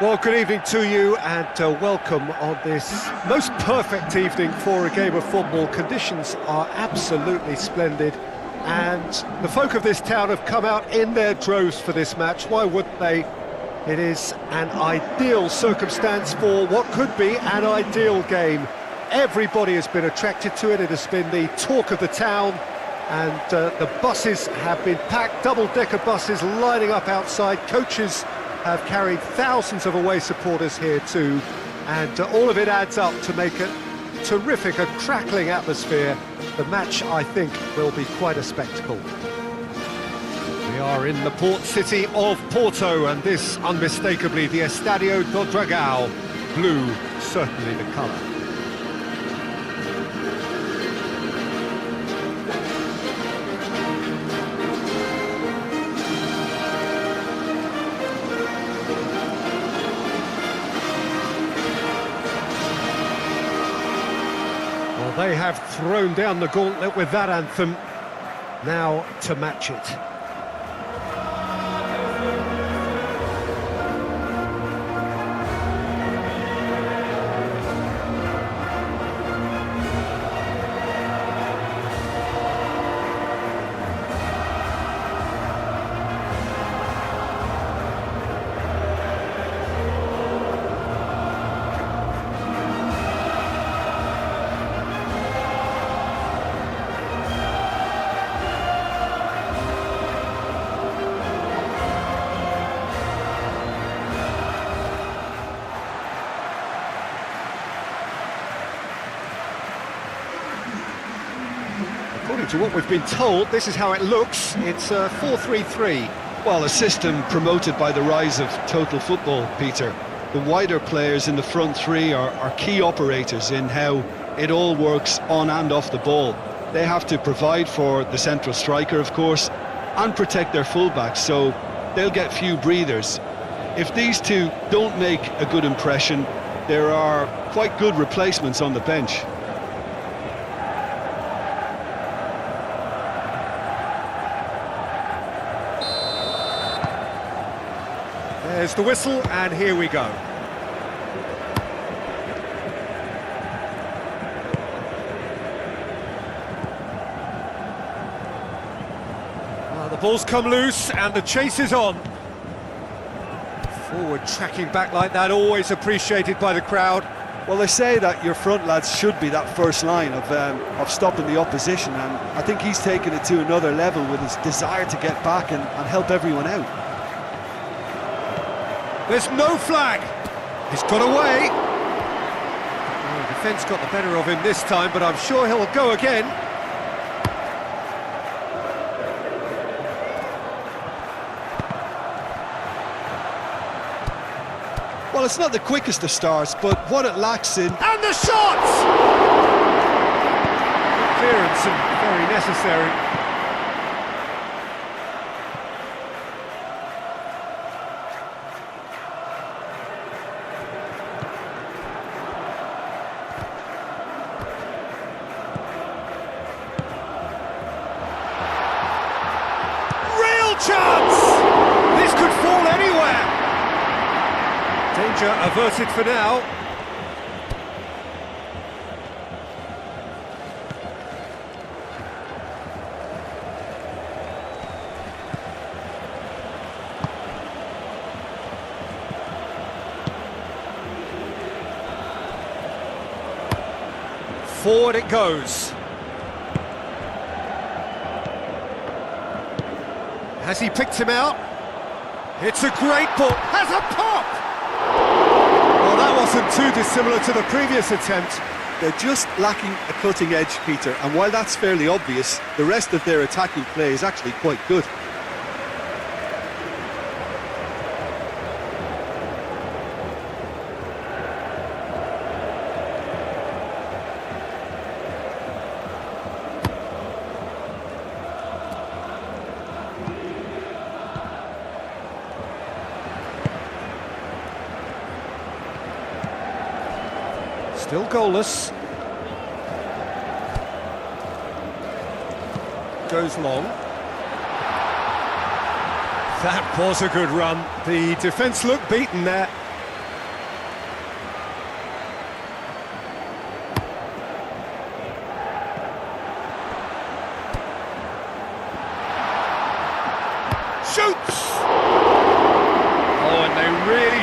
Well, good evening to you and welcome on this most perfect evening for a game of football. Conditions are absolutely splendid and the folk of this town have come out in their droves for this match. Why wouldn't they? It is an ideal circumstance for what could be an ideal game. Everybody has been attracted to it. It has been the talk of the town, and the buses have been packed, double-decker buses lining up outside. Coaches have carried thousands of away supporters here too, and all of it adds up to make a terrific, a crackling atmosphere. The match, I think, will be quite a spectacle. We are in the port city of Porto, and this unmistakably the Estadio do Dragão. Blue, certainly the colour. They have thrown down the gauntlet with that anthem. Now to match it. According to what we've been told, this is how it looks. It's 4-3-3. Well, a system promoted by the rise of total football, Peter. The wider players in the front three are key operators in how it all works on and off the ball. They have to provide for the central striker, of course, and protect their fullbacks, so they'll get few breathers. If these two don't make a good impression, there are quite good replacements on the bench. There's the whistle, and here we go. The ball's come loose, and the chase is on. Forward tracking back like that, always appreciated by the crowd. Well, they say that your front lads should be that first line of stopping the opposition, and I think he's taken it to another level with his desire to get back and help everyone out. There's no flag. He's got away. The defence got the better of him this time, but I'm sure he'll go again. Well, it's not the quickest of starts, but what it lacks in... And the shots! Good clearance and very necessary. Chance! This could fall anywhere! Danger averted for now. Forward it goes. Has he picked him out? It's a great ball. Has a pop! Well, that wasn't too dissimilar to the previous attempt. They're just lacking a cutting edge, Peter, and while that's fairly obvious, the rest of their attacking play is actually quite good. Still goalless. Goes long. That was a good run. The defence looked beaten there.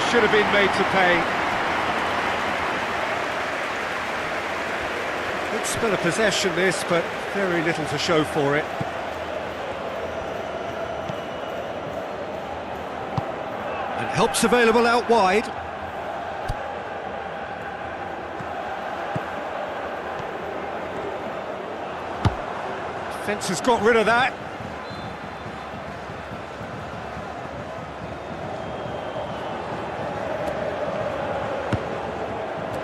should have been made to pay. Good spell of possession this, but very little to show for it. And help's available out wide. Defence has got rid of that.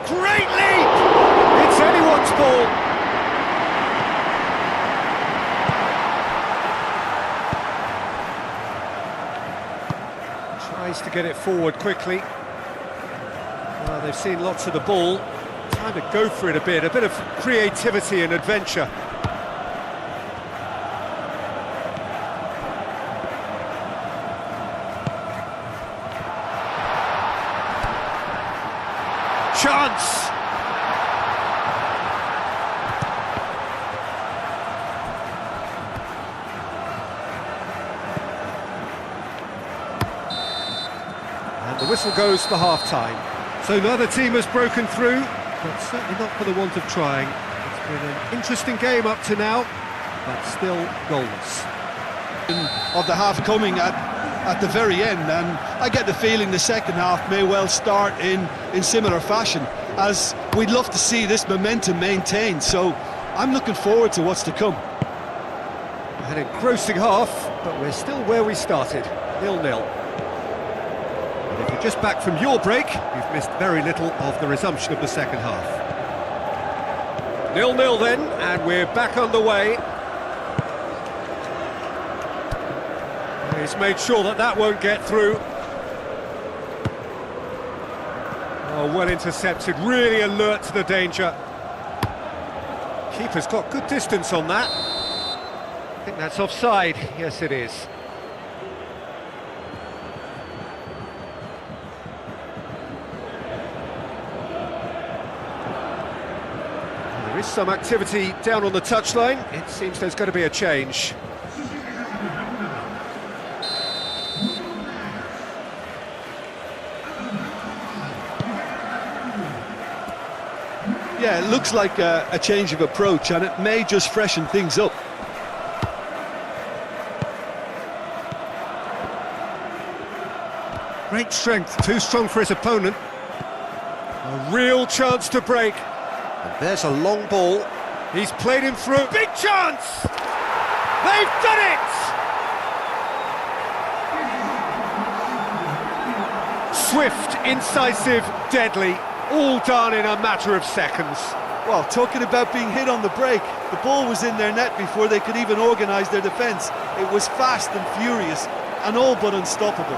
Great leap! It's anyone's ball. Tries to get it forward quickly. Well, they've seen lots of the ball. Time to go for it a bit of creativity and adventure. Chance! And the whistle goes for half-time. So neither team has broken through, but certainly not for the want of trying. It's been an interesting game up to now, but still goals. Of the half coming at the very end, and I get the feeling the second half may well start in similar fashion, as we'd love to see this momentum maintained, so I'm looking forward to what's to come. An engrossing half, but we're still where we started, 0-0. And if you're just back from your break, you've missed very little of the resumption of the second half. 0-0 then, and we're back underway. He's made sure that won't get through. Oh, well intercepted, really alert to the danger. Keeper's got good distance on that. I think that's offside. Yes, it is. There is some activity down on the touchline. It seems there's going to be a change. Yeah, it looks like a change of approach, and it may just freshen things up. Great strength, too strong for his opponent. A real chance to break. And there's a long ball. He's played him through. Big chance! They've done it! Swift, incisive, deadly. All done in a matter of seconds. Well, talking about being hit on the break, the ball was in their net before they could even organise their defence. It was fast and furious, and all but unstoppable.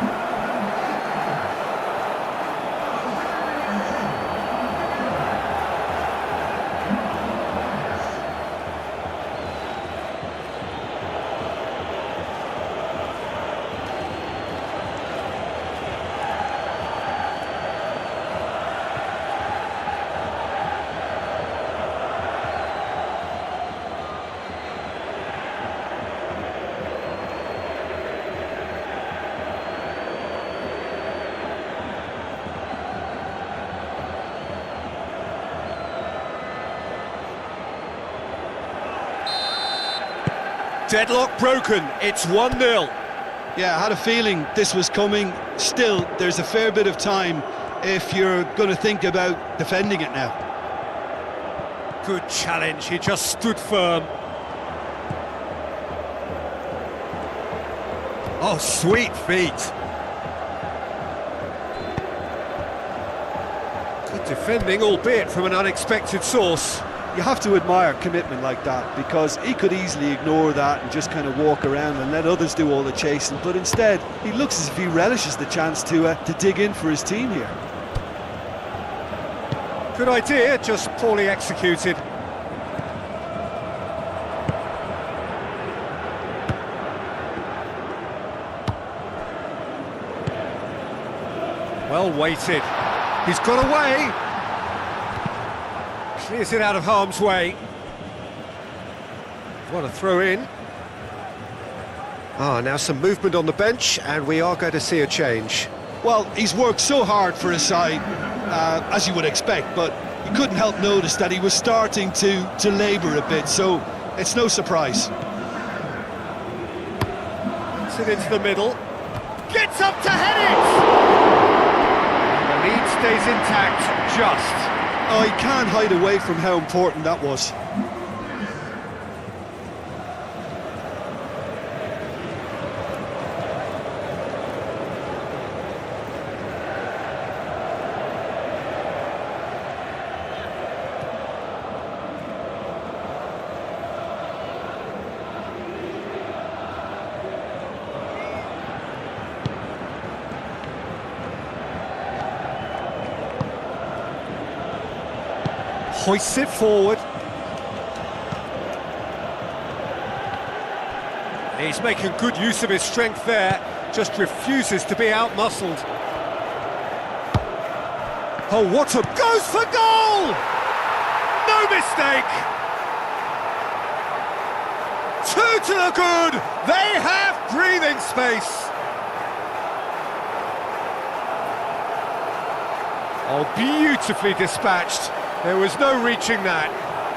Deadlock broken, it's 1-0. Yeah, I had a feeling this was coming. Still, there's a fair bit of time if you're going to think about defending it now. Good challenge, he just stood firm. Oh, sweet feet. Good defending, albeit from an unexpected source. You have to admire commitment like that, because he could easily ignore that and just kind of walk around and let others do all the chasing, but instead he looks as if he relishes the chance to dig in for his team here. Good idea, just poorly executed. Well weighted. He's got away. Clears it out of harm's way. What a throw in. Now some movement on the bench, and we are going to see a change. Well, he's worked so hard for his side, as you would expect, but you couldn't help notice that he was starting to labour a bit, so it's no surprise. It into the middle, gets up to head it! The lead stays intact, just. Oh, he can't hide away from how important that was. Hoists it forward. He's making good use of his strength there, just refuses to be out-muscled. Oh, what a... goes for goal! No mistake! 2 to the good! They have breathing space! Oh, beautifully dispatched. There was no reaching that.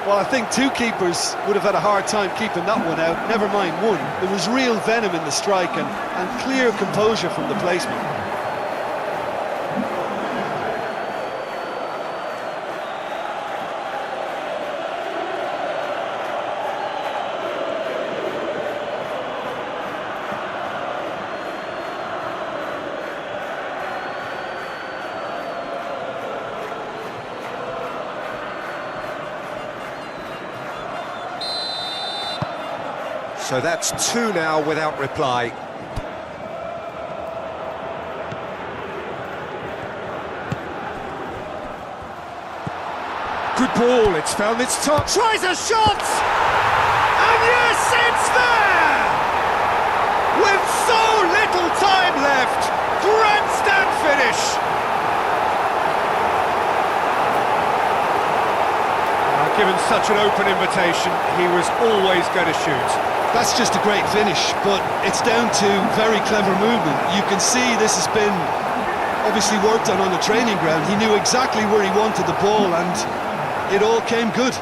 Well, I think two keepers would have had a hard time keeping that one out, never mind one. There was real venom in the strike and clear composure from the placement. So that's 2 now without reply. Good ball, it's found its top. Tries a shot! And yes, it's there! With so little time left, grandstand finish! Given such an open invitation, he was always going to shoot. That's just a great finish, but it's down to very clever movement. You can see this has been obviously worked on the training ground. He knew exactly where he wanted the ball and it all came good.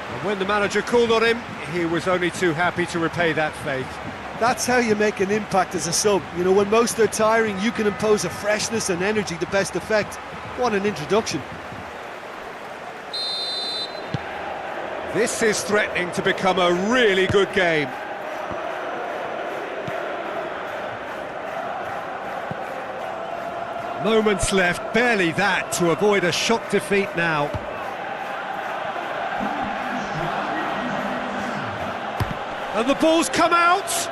And when the manager called on him, he was only too happy to repay that faith. That's how you make an impact as a sub. You know, when most are tiring, you can impose a freshness and energy to best effect. What an introduction. This is threatening to become a really good game. Moments left, barely that, to avoid a shock defeat now. And the ball's come out!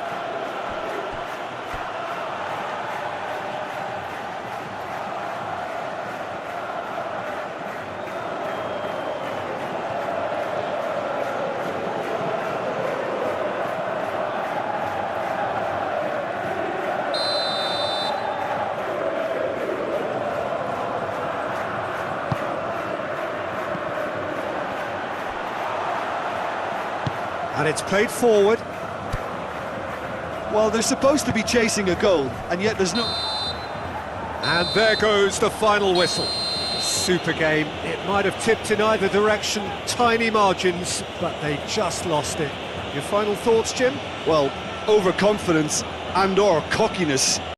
And it's played forward. Well, they're supposed to be chasing a goal, and yet there's no... And there goes the final whistle. Super game. It might have tipped in either direction, tiny margins, but they just lost it. Your final thoughts, Jim? Well, overconfidence and/or cockiness